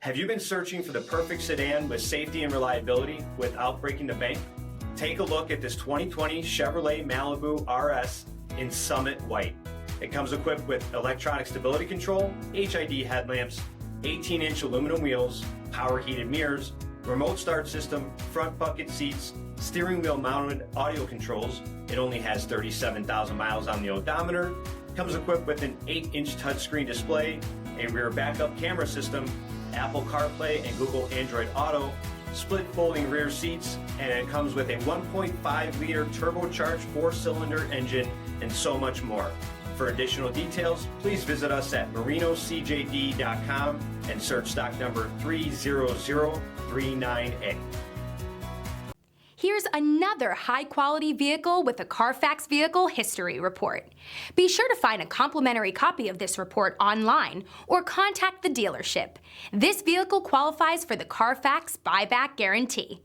Have you been searching for the perfect sedan with safety and reliability without breaking the bank? Take a look at this 2020 Chevrolet Malibu RS in Summit White. It comes equipped with electronic stability control, HID headlamps, 18-inch aluminum wheels, power heated mirrors, remote start system, front bucket seats, steering wheel mounted audio controls. It only has 37,000 miles on the odometer. Comes equipped with an 8-inch touchscreen display, a rear backup camera system, Apple CarPlay and Google Android Auto, split folding rear seats, and it comes with a 1.5-liter turbocharged 4-cylinder engine and so much more. For additional details, please visit us at marinocjd.com and search stock number 30039A. Here's another high-quality vehicle with a CARFAX Vehicle History Report. Be sure to find a complimentary copy of this report online or contact the dealership. This vehicle qualifies for the CARFAX Buyback Guarantee.